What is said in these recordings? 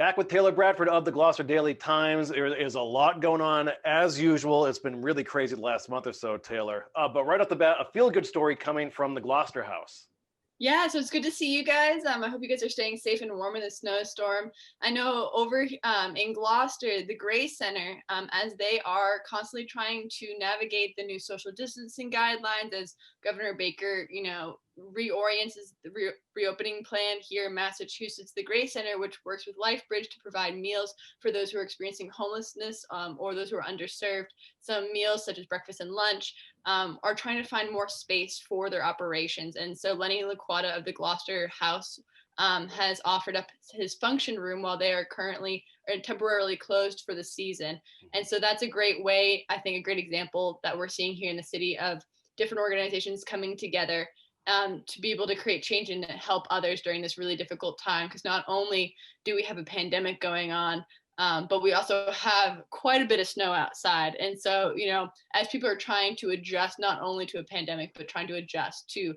Back with Taylor Bradford of the Gloucester Daily Times. There is a lot going on as usual. It's been really crazy the last month or so, Taylor. But right off the bat, a feel-good story coming from the Gloucester House. Yeah, so it's good to see you guys. I hope you guys are staying safe and warm in the snowstorm. I know over in Gloucester, the Gray Center, as they are constantly trying to navigate the new social distancing guidelines, as Governor Baker, reorients the reopening plan here in Massachusetts. The Gray Center, which works with LifeBridge to provide meals for those who are experiencing homelessness or those who are underserved, some meals such as breakfast and lunch, are trying to find more space for their operations. And so Lenny Laquata of the Gloucester House has offered up his function room while they are currently or temporarily closed for the season. And so that's a great way, I think, a great example that we're seeing here in the city of different organizations coming together to be able to create change and help others during this really difficult time. Because not only do we have a pandemic going on, but we also have quite a bit of snow outside. And so, as people are trying to adjust not only to a pandemic, but trying to adjust to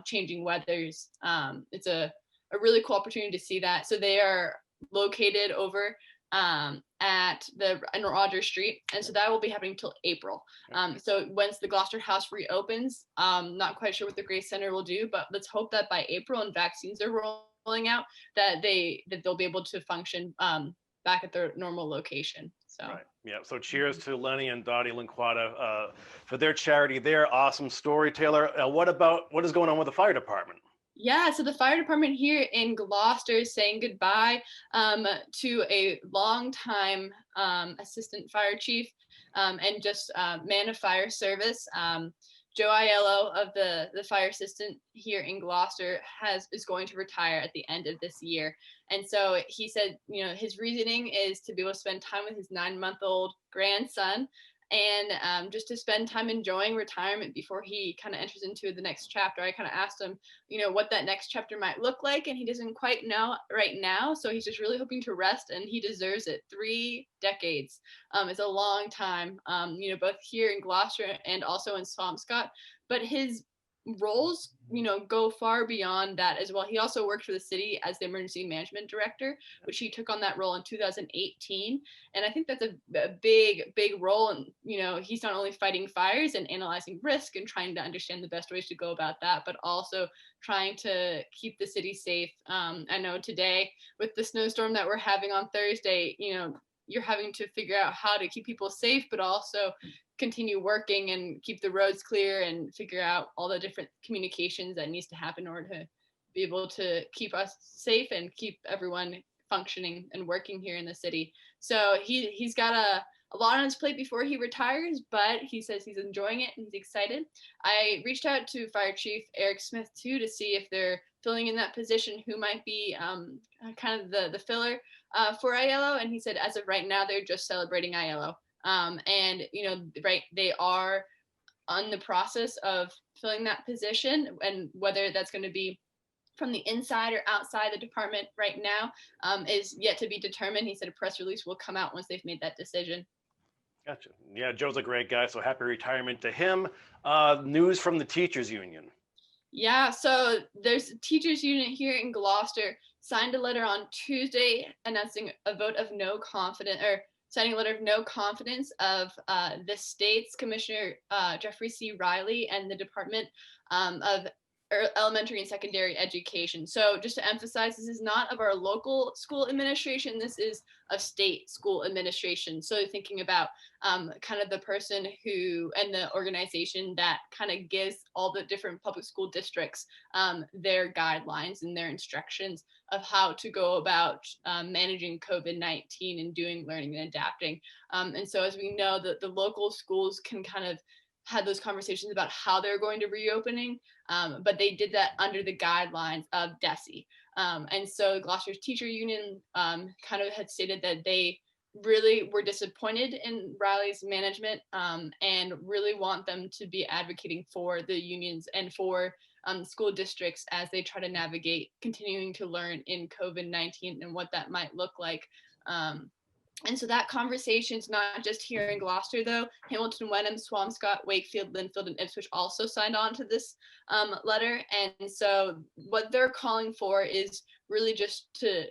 changing weathers, it's a really cool opportunity to see that. So they are located over in Roger Street. And so that will be happening till April. So once the Gloucester House reopens, not quite sure what the Grace Center will do, but let's hope that by April and vaccines are rolling out, that they'll be able to function back at their normal location. So. Right. Yeah. So cheers to Lenny and Dottie Linquata for their charity. Their awesome story, Taylor. What is going on with the fire department? Yeah, so the fire department here in Gloucester is saying goodbye to a longtime assistant fire chief and just man of fire service. Joe Aiello of the fire assistant here in Gloucester is going to retire at the end of this year. And so he said, his reasoning is to be able to spend time with his 9-month-old grandson and just to spend time enjoying retirement before he kind of enters into the next chapter. I kind of asked him, what that next chapter might look like, and he doesn't quite know right now. So he's just really hoping to rest, and he deserves it. 3 decades is a long time, both here in Gloucester and also in Swampscott. But his roles, go far beyond that as well. He also worked for the city as the emergency management director, which he took on that role in 2018. And I think that's a big role. And, he's not only fighting fires and analyzing risk and trying to understand the best ways to go about that, but also trying to keep the city safe. I know today with the snowstorm that we're having on Thursday, you're having to figure out how to keep people safe, but also continue working and keep the roads clear and figure out all the different communications that needs to happen in order to be able to keep us safe and keep everyone functioning and working here in the city. So he's got a lot on his plate before he retires, but he says he's enjoying it and he's excited. I reached out to Fire Chief Eric Smith too to see if they're filling in that position, who might be kind of the filler for Aiello, and he said as of right now they're just celebrating Aiello. They are on the process of filling that position, and whether that's going to be from the inside or outside the department right now is yet to be determined. He said a press release will come out once they've made that decision. Gotcha. Yeah, Joe's a great guy, so happy retirement to him. News from the teachers union. Yeah, so there's a teachers union here in Gloucester signed a letter on Tuesday announcing a vote of no confidence, or signing a letter of no confidence of the state's Commissioner Jeffrey C. Riley and the Department of Elementary and Secondary Education. So just to emphasize, this is not of our local school administration, this is of state school administration. So thinking about kind of the person who and the organization that kind of gives all the different public school districts their guidelines and their instructions of how to go about managing COVID-19 and doing learning and adapting. And so as we know, that the local schools can kind of had those conversations about how they're going to reopening, but they did that under the guidelines of DESE. And so Gloucester's teacher union kind of had stated that they really were disappointed in Riley's management and really want them to be advocating for the unions and for school districts as they try to navigate continuing to learn in COVID-19 and what that might look like. And so that conversation's not just here in Gloucester, though. Hamilton, Wenham, Swampscott, Wakefield, Linfield, and Ipswich also signed on to this letter. And so what they're calling for is really just to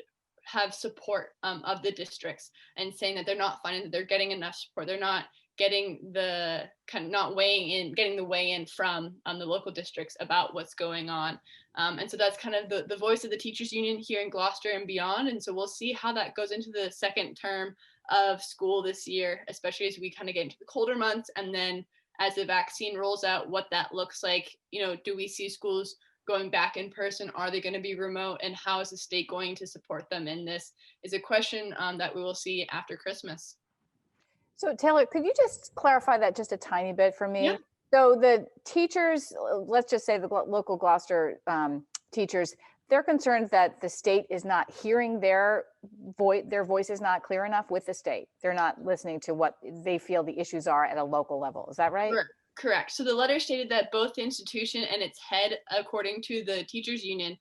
have support of the districts, and saying that they're not finding that they're getting enough support. They're not getting the getting the weigh in from the local districts about what's going on. And so that's kind of the voice of the teachers union here in Gloucester and beyond. And so we'll see how that goes into the second term of school this year, especially as we kind of get into the colder months. And then as the vaccine rolls out, what that looks like. Do we see schools going back in person? Are they going to be remote? And how is the state going to support them in this is a question that we will see after Christmas. So Taylor, could you just clarify that just a tiny bit for me? Yeah. So the teachers, let's just say the local Gloucester teachers, they're concerned that the state is not hearing their voice is not clear enough with the state. They're not listening to what they feel the issues are at a local level. Is that right? Sure. Correct. So the letter stated that both the institution and its head, according to the teachers union,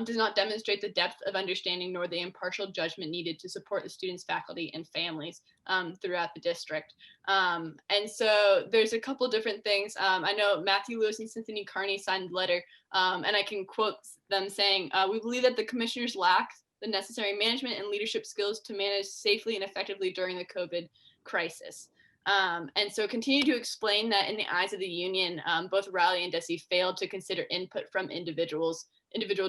does not demonstrate the depth of understanding nor the impartial judgment needed to support the students, faculty, and families throughout the district. And so there's a couple different things. I know Matthew Lewis and Cynthia Carney signed the letter, and I can quote them saying, "We believe that the commissioners lack the necessary management and leadership skills to manage safely and effectively during the COVID crisis." And so continue to explain that in the eyes of the union, both Raleigh and DESE failed to consider input from individual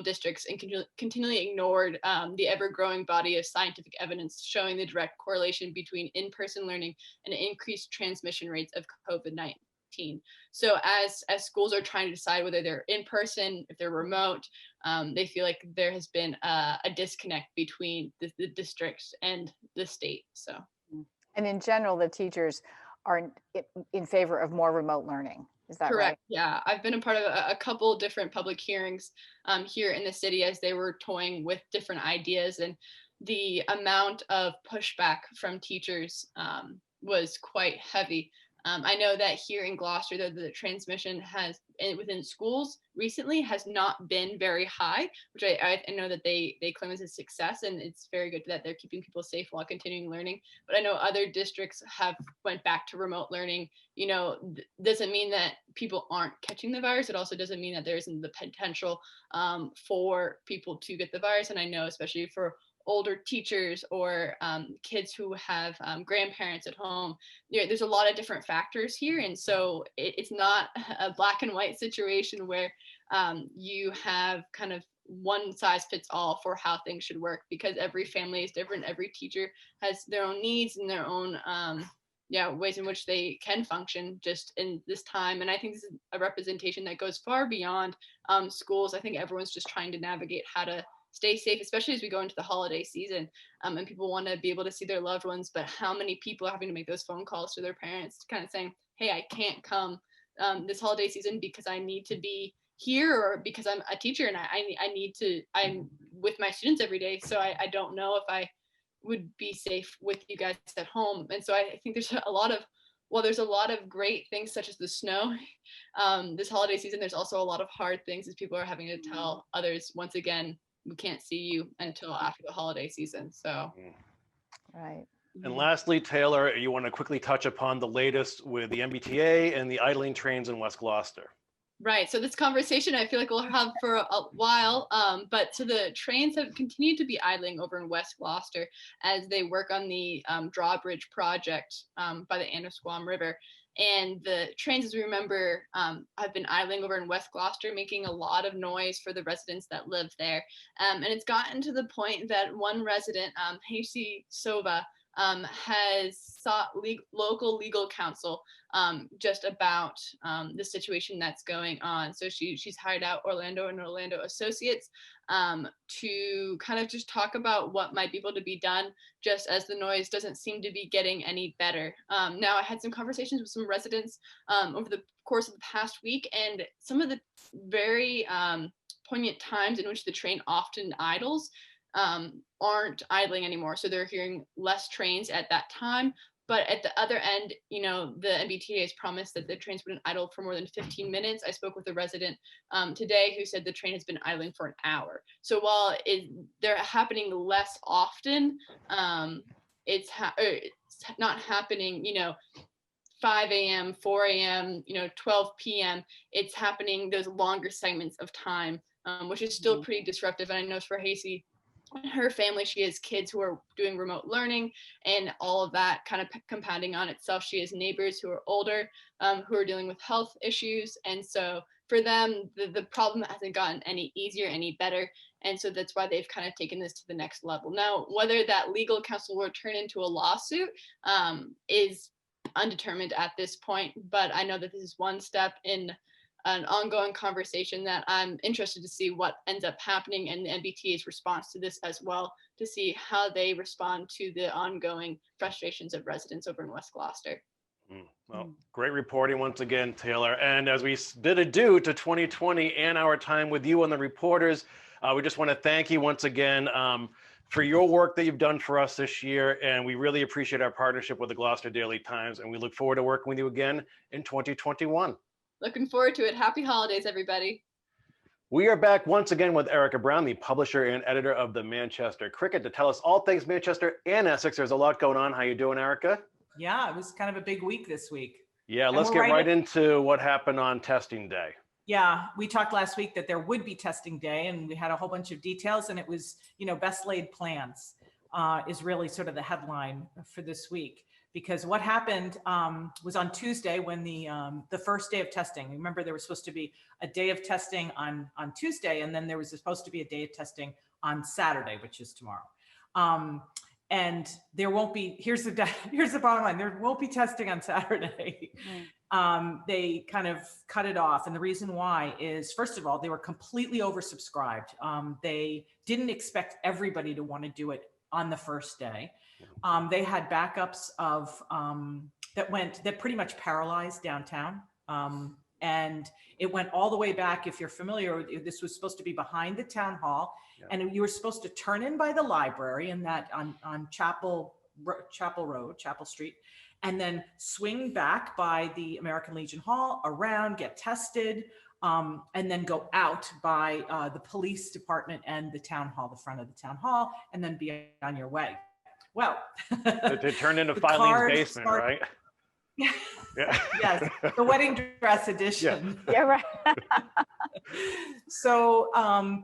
districts and continually ignored the ever-growing body of scientific evidence showing the direct correlation between in-person learning and increased transmission rates of COVID-19. So as schools are trying to decide whether they're in person, if they're remote, they feel like there has been a disconnect between the districts and the state. So. And in general, the teachers are in favor of more remote learning. Is that correct? Right? Yeah, I've been a part of a couple different public hearings here in the city as they were toying with different ideas, and the amount of pushback from teachers was quite heavy. I know that here in Gloucester, the transmission within schools recently has not been very high, which I know that they claim as a success, and it's very good that they're keeping people safe while continuing learning. But I know other districts have went back to remote learning. Doesn't mean that people aren't catching the virus. It also doesn't mean that there isn't the potential for people to get the virus. And I know, especially for older teachers or kids who have grandparents at home, there's a lot of different factors here. And so it's not a black and white situation where you have kind of one size fits all for how things should work, because every family is different. Every teacher has their own needs and their own ways in which they can function just in this time. And I think this is a representation that goes far beyond schools. I think everyone's just trying to navigate how to stay safe, especially as we go into the holiday season, and people want to be able to see their loved ones. But how many people are having to make those phone calls to their parents, kind of saying, "Hey, I can't come this holiday season because I need to be here, or because I'm a teacher and I'm with my students every day, so I don't know if I would be safe with you guys at home." And so I think there's a lot of great things such as the snow this holiday season. There's also a lot of hard things as people are having to tell others, once again, we can't see you until after the holiday season. So, right. And lastly, Taylor, you want to quickly touch upon the latest with the MBTA and the idling trains in West Gloucester. Right. So this conversation, I feel like we'll have for a while. But so the trains have continued to be idling over in West Gloucester as they work on the drawbridge project by the Annisquam River. And the trains, as we remember, have been idling over in West Gloucester, making a lot of noise for the residents that live there. And it's gotten to the point that one resident, Hasey Sova, has sought local legal counsel just about the situation that's going on. So she's hired out Orlando and Orlando Associates to kind of just talk about what might be able to be done, just as the noise doesn't seem to be getting any better. Now, I had some conversations with some residents over the course of the past week, and some of the very poignant times in which the train often idles aren't idling anymore. So they're hearing less trains at that time. But at the other end, the MBTA has promised that the trains wouldn't idle for more than 15 minutes. I spoke with a resident today who said the train has been idling for an hour. So while they're happening less often, it's not happening, 5 a.m., 4 a.m., 12 p.m. It's happening those longer segments of time, which is still pretty disruptive. And I know for Hasey, her family, she has kids who are doing remote learning, and all of that kind of compounding on itself. She has neighbors who are older, who are dealing with health issues. And so for them, the problem hasn't gotten any easier, any better. And so that's why they've kind of taken this to the next level. Now, whether that legal counsel will turn into a lawsuit is undetermined at this point, but I know that this is one step in an ongoing conversation that I'm interested to see what ends up happening, and the MBTA's response to this as well, to see how they respond to the ongoing frustrations of residents over in West Gloucester. Well, great reporting once again, Taylor. And as we bid adieu to 2020 and our time with you and the reporters, we just want to thank you once again for your work that you've done for us this year. And we really appreciate our partnership with the Gloucester Daily Times. And we look forward to working with you again in 2021. Looking forward to it. Happy holidays, everybody. We are back once again with Erika Brown, the publisher and editor of the Manchester Cricket, to tell us all things Manchester and Essex. There's a lot going on. How you doing, Erika? Yeah, it was kind of a big week this week. Yeah, let's get right into what happened on testing day. Yeah, we talked last week that there would be testing day, and we had a whole bunch of details, and it was, best laid plans is really sort of the headline for this week. Because what happened was on Tuesday when the first day of testing. Remember, there was supposed to be a day of testing on Tuesday, and then there was supposed to be a day of testing on Saturday, which is tomorrow. And there won't be. Here's the bottom line: there won't be testing on Saturday. They kind of cut it off, and the reason why is, first of all, they were completely oversubscribed. They didn't expect everybody to want to do it on the first day. They had backups of that pretty much paralyzed downtown. And it went all the way back. If you're familiar, this was supposed to be behind the town hall, and you were supposed to turn in by the library and that on Chapel Street, and then swing back by the American Legion Hall, around, get tested, and then go out by the police department and the town hall, the front of the town hall, and then be on your way. Well, it turned into Filene's basement, right? Yeah. Yes, the wedding dress edition. Yeah, right. So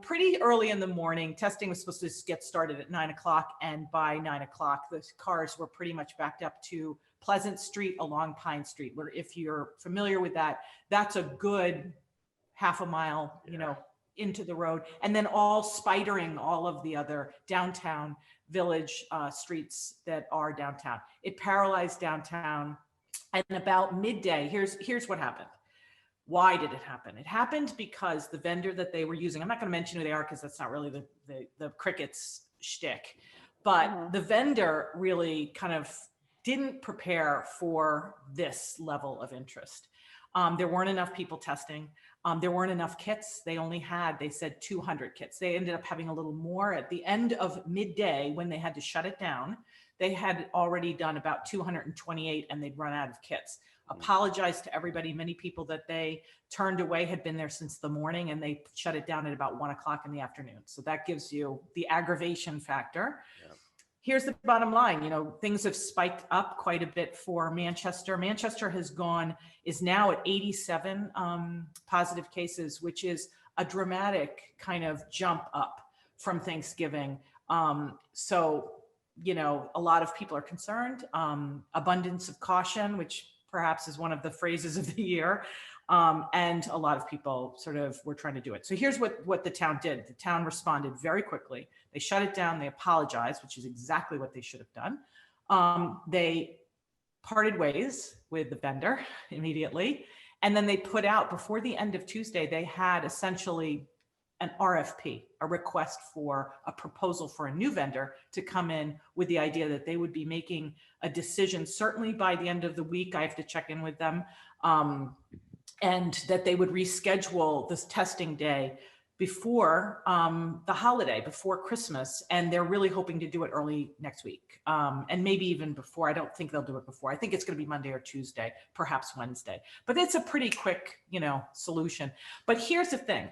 pretty early in the morning, testing was supposed to get started at 9 o'clock, and by 9 o'clock, the cars were pretty much backed up to Pleasant Street along Pine Street, where, if you're familiar with that, that's a good half a mile, into the road, and then all spidering all of the other downtown village streets that are downtown. It paralyzed downtown. And about midday, here's what happened. Why did it happen? It happened because the vendor that they were using, I'm not going to mention who they are because that's not really the Cricket's shtick, but the vendor really kind of didn't prepare for this level of interest. There weren't enough people testing. There weren't enough kits. They said 200 kits. They ended up having a little more at the end of midday when they had to shut it down. They had already done about 228, and they'd run out of kits. Apologized to everybody. Many people that they turned away had been there since the morning, and they shut it down at about 1 o'clock in the afternoon. So that gives you the aggravation factor. Yeah. Here's the bottom line. Things have spiked up quite a bit for Manchester. Manchester is now at 87 positive cases, which is a dramatic kind of jump up from Thanksgiving. So, a lot of people are concerned. Abundance of caution, which perhaps is one of the phrases of the year. And a lot of people sort of were trying to do it. So here's what the town did. The town responded very quickly. They shut it down. They apologized, which is exactly what they should have done. They parted ways with the vendor immediately. And then they put out, before the end of Tuesday, they had essentially an RFP, a request for a proposal for a new vendor to come in, with the idea that they would be making a decision certainly by the end of the week. I have to check in with them. And that they would reschedule this testing day before the holiday, before Christmas. And they're really hoping to do it early next week. And maybe even before. I don't think they'll do it before. I think it's going to be Monday or Tuesday, perhaps Wednesday. But it's a pretty quick, solution. But here's the thing.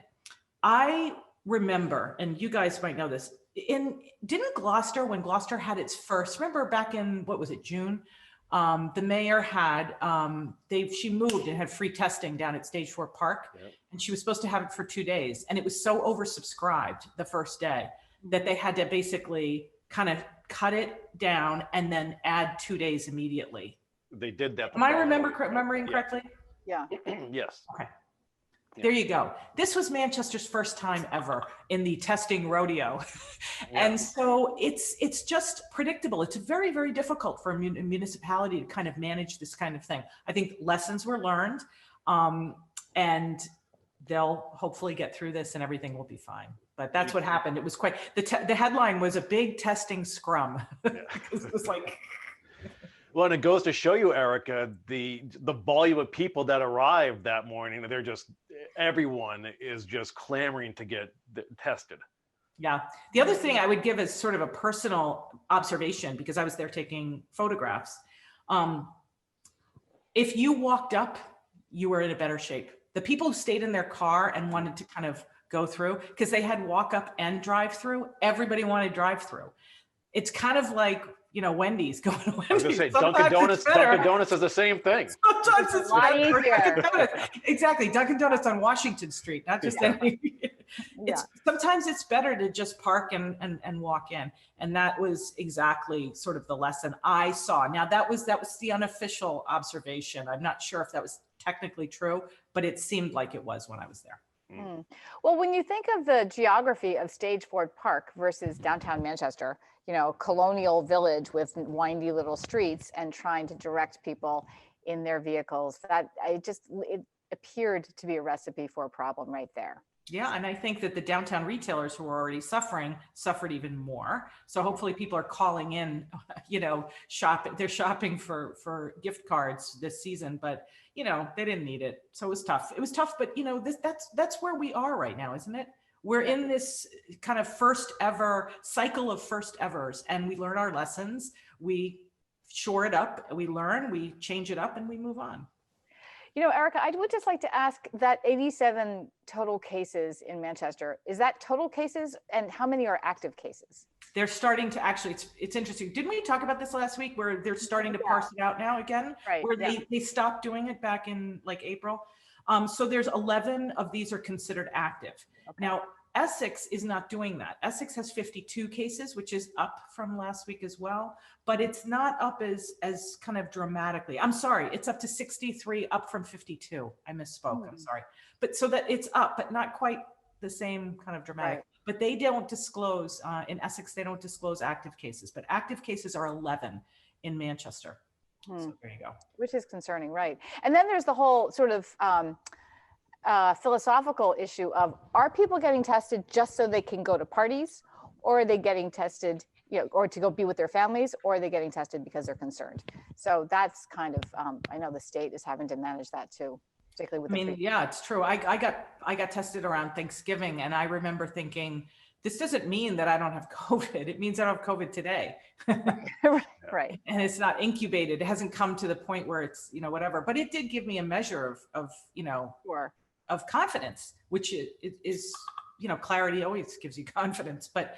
I remember, and you guys might know this, didn't Gloucester, when Gloucester had its first, remember back in, June? The mayor had, she moved and had free testing down at Stage 4 Park. Yep. And she was supposed to have it for 2 days. And it was so oversubscribed the first day that they had to basically kind of cut it down and then add 2 days immediately. They did that. Am I remembering correctly? Yeah. Yes. Okay. There you go. This was Manchester's first time ever in the testing rodeo. And so it's just predictable. It's very, very difficult for a municipality to kind of manage this kind of thing. I think lessons were learned, and they'll hopefully get through this and everything will be fine. But that's what happened. It was quite, the headline was a big testing scrum. It was like... Well, and it goes to show you, Erika, the volume of people that arrived that morning. They're just, everyone is just clamoring to get tested. Yeah. The other thing I would give as sort of a personal observation, because I was there taking photographs. If you walked up, you were in a better shape. The people who stayed in their car and wanted to kind of go through, because they had walk up and drive through, everybody wanted drive through. It's kind of like, you know, Wendy's going to Wendy's. I was going to say, Dunkin' Donuts is the same thing. Sometimes it's a lot better. easier. Dunkin' Donuts. Exactly. Dunkin' Donuts on Washington Street, not just any. Sometimes it's better to just park and walk in. And that was exactly sort of the lesson I saw. Now that was the unofficial observation. I'm not sure if that was technically true, but it seemed like it was when I was there. Mm. Well, when you think of the geography of Stageford Park versus downtown Manchester, you know, colonial village with windy little streets and trying to direct people in their vehicles, that it appeared to be a recipe for a problem right there. Yeah, and I think that the downtown retailers who were already suffered even more. So hopefully people are calling in, you know, shopping. They're shopping for gift cards this season, but you know, they didn't need it. So it was tough. It was tough, but you know, that's where we are right now, isn't it? We're in this kind of first ever cycle of first evers, and we learn our lessons. We shore it up, we learn, we change it up, and we move on. You know, Erika, I would just like to ask that 87 total cases in Manchester, is that total cases, and how many are active cases? They're starting to actually, it's interesting. Didn't we talk about this last week where they're starting to parse it out now again? Right. Where they stopped doing it back in like April. So there's 11 of these are considered active. Okay. Now, Essex is not doing that. Essex has 52 cases, which is up from last week as well, but it's not up as kind of dramatically. I'm sorry, it's up to 63, up from 52. I misspoke, I'm sorry. But so that it's up, but not quite the same kind of dramatic. Right. But they don't disclose, in Essex, they don't disclose active cases, but active cases are 11 in Manchester. So there you go. Which is concerning, right? And then there's the whole sort of philosophical issue of, are people getting tested just so they can go to parties, or are they getting tested, you know, or to go be with their families, or are they getting tested because they're concerned? So that's kind of, I know the state is having to manage that too, particularly with. I mean, yeah, it's true. I got tested around Thanksgiving, and I remember thinking, this doesn't mean that I don't have COVID. It means I don't have COVID today. Right. And it's not incubated. It hasn't come to the point where it's, you know, whatever, but it did give me a measure of you know, sure, of confidence, which is, you know, clarity always gives you confidence. But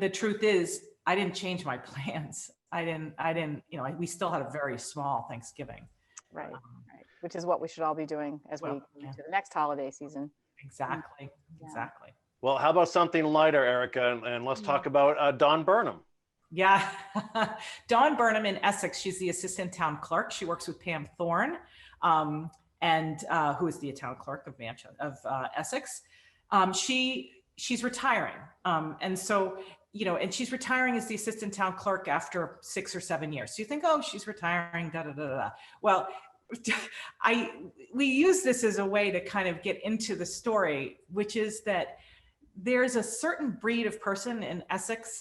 the truth is, I didn't change my plans. I didn't, you know, we still had a very small Thanksgiving. Right. Right. Which is what we should all be doing as we move to the next holiday season. Exactly. Yeah. Exactly. Well, how about something lighter, Erika? And let's talk about Dawn Burnham. Yeah. Dawn Burnham in Essex. She's the assistant town clerk. She works with Pam Thorne, and who is the town clerk of Essex. She's retiring. And so, you know, and she's retiring as the assistant town clerk after 6 or 7 years. So you think, oh, she's retiring, da, da, da, da. Well, we use this as a way to kind of get into the story, which is that there's a certain breed of person in Essex,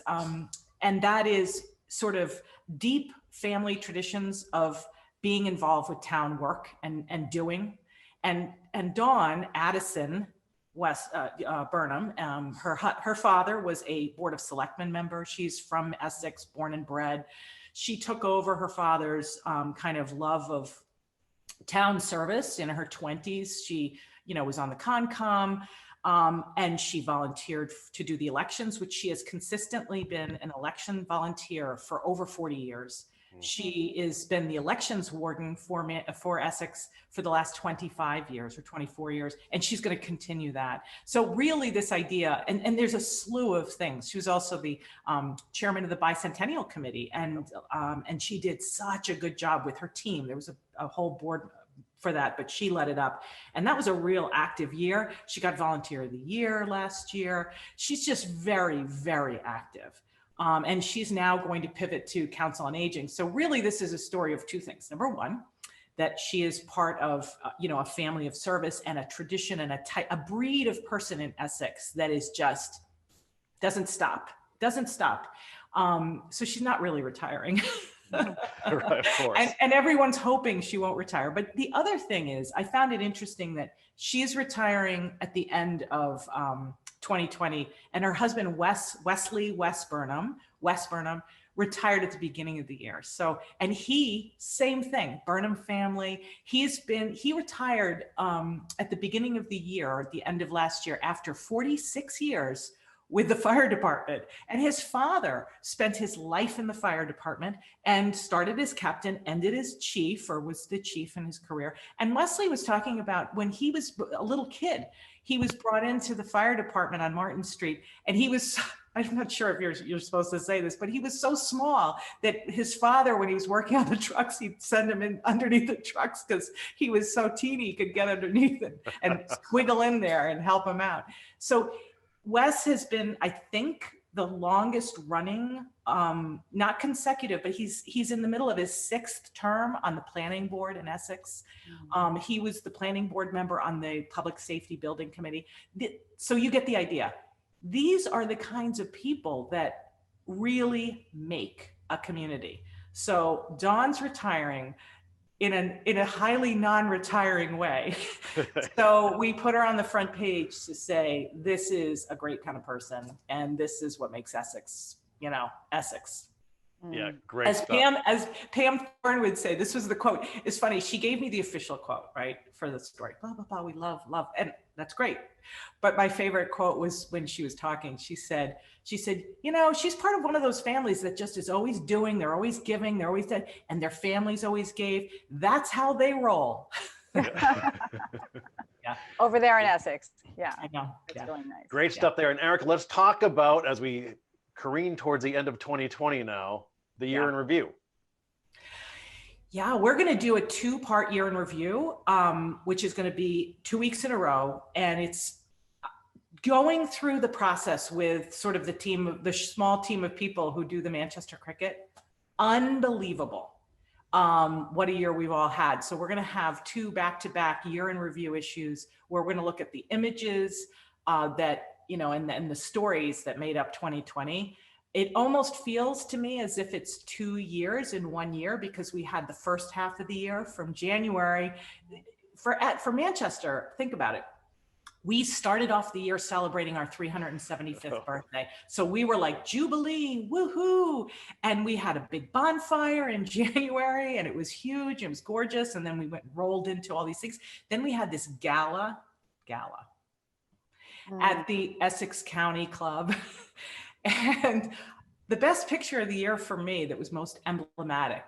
and that is sort of deep family traditions of being involved with town work and doing. And Dawn Addison Burnham, her father was a Board of Selectmen member. She's from Essex, born and bred. She took over her father's kind of love of town service in her 20s. She, you know, was on the Concom, and she volunteered to do the elections, which she has consistently been an election volunteer for over 40 years. She has been the elections warden for Essex for the last 25 years or 24 years, and she's going to continue that. So really this idea, and there's a slew of things. She was also the chairman of the Bicentennial Committee, and she did such a good job with her team. There was a whole board for that, but she led it up. And that was a real active year. She got Volunteer of the Year last year. She's just very, very active. And she's now going to pivot to Council on Aging. So really, this is a story of two things. Number one, that she is part of, a family of service and a tradition and a breed of person in Essex that is just doesn't stop. So she's not really retiring. Right, of course. And everyone's hoping she won't retire. But the other thing is, I found it interesting that she's retiring at the end of 2020, and her husband Wesley West Burnham retired at the beginning of the year. So, and he, same thing, Burnham family. He retired at the beginning of the year, or at the end of last year, after 46 years with the fire department. And his father spent his life in the fire department and started as captain, ended as chief, or was the chief in his career. And Wesley was talking about when he was a little kid, he was brought into the fire department on Martin Street, and he was, I'm not sure if you're supposed to say this, but he was so small that his father, when he was working on the trucks, he'd send him in underneath the trucks because he was so teeny he could get underneath it and squiggle in there and help him out. So Wes has been, I think, the longest running, not consecutive, but he's in the middle of his 6th term on the planning board in Essex. He was the planning board member on the Public Safety Building Committee. So you get the idea. These are the kinds of people that really make a community. So Dawn's retiring in a highly non-retiring way. So we put her on the front page to say, this is a great kind of person, and this is what makes Essex, Essex. Yeah, great As stuff. Pam Thorne would say, this was the quote. It's funny, she gave me the official quote, right, for the story. Blah, blah, blah, we love, and that's great. But my favorite quote was when she was talking. She said, she's part of one of those families that just is always doing, they're always giving, they're always dead, and their families always gave. That's how they roll. Yeah. Over there in Essex. Yeah. I know. It's really nice. Great stuff there. And Erika, let's talk about, as we careen towards the end of 2020 now, the year in review. Yeah, we're going to do a 2-part year in review, which is going to be 2 weeks in a row. And it's going through the process with sort of the small team of people who do the Manchester cricket. Unbelievable. What a year we've all had. So we're going to have 2 back-to-back year in review issues where we're going to look at the images and the stories that made up 2020. It almost feels to me as if it's 2 years in 1 year, because we had the first half of the year from January. For Manchester, think about it. We started off the year celebrating our 375th birthday. So we were like, Jubilee, woohoo. And we had a big bonfire in January, and it was huge, it was gorgeous. And then we rolled into all these things. Then we had this gala at the Essex County Club. And the best picture of the year for me that was most emblematic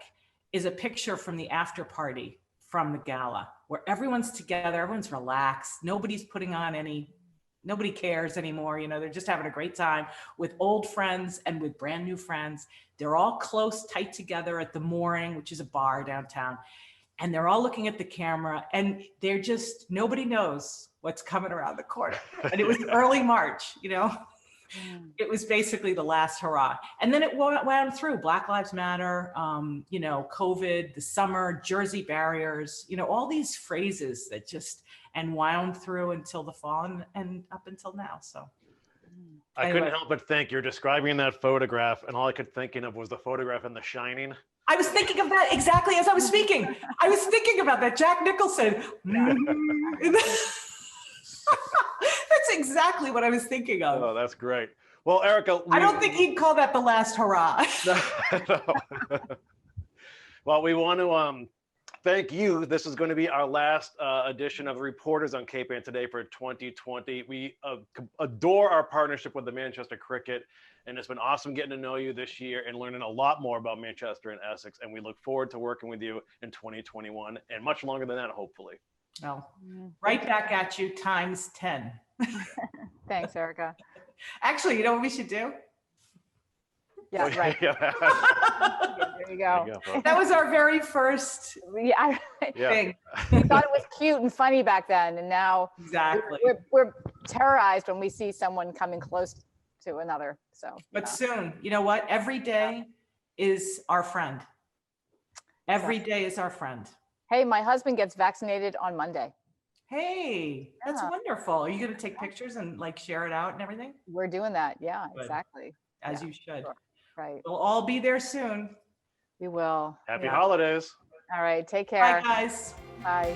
is a picture from the after party from the gala, where everyone's together, everyone's relaxed, nobody's putting on nobody cares anymore. They're just having a great time with old friends and with brand new friends. They're all close, tight together at the Mooring, which is a bar downtown. And they're all looking at the camera, and they're just, nobody knows what's coming around the corner. And it was early March, It was basically the last hurrah. And then it wound through Black Lives Matter, COVID, the summer, Jersey barriers, all these phrases that just, and wound through until the fall and up until now. So I couldn't help but think you're describing that photograph, and all I could thinking of was the photograph in The Shining. I was thinking of that exactly as I was speaking. I was thinking about that. Jack Nicholson. That's exactly what I was thinking of. Oh, that's great. Well, Erika, I don't think he'd call that the last hurrah. No. Well, we want to thank you. This is going to be our last edition of Reporters on Cape Ann today for 2020. We adore our partnership with the Manchester Cricket, and it's been awesome getting to know you this year and learning a lot more about Manchester and Essex. And we look forward to working with you in 2021 and much longer than that, hopefully. Well, right back at you times 10. Thanks, Erika. Actually, you know what we should do? Yeah, right. Yeah. There you go. There you go, That was our very first Yeah, yeah. thing. we thought it was cute and funny back then, and now Exactly. we're terrorized when we see someone coming close to another. So, But soon, you know what? Every day is our friend. Every day is our friend. hey, my husband gets vaccinated on Monday. Hey, that's Yeah. wonderful. Are you going to take pictures and like share it out and everything? We're doing that. Yeah, Good. exactly. As Yeah, you should. sure. Right. We'll all be there soon. We will. Happy Yeah. holidays. All right. Take Bye, care. guys. Bye.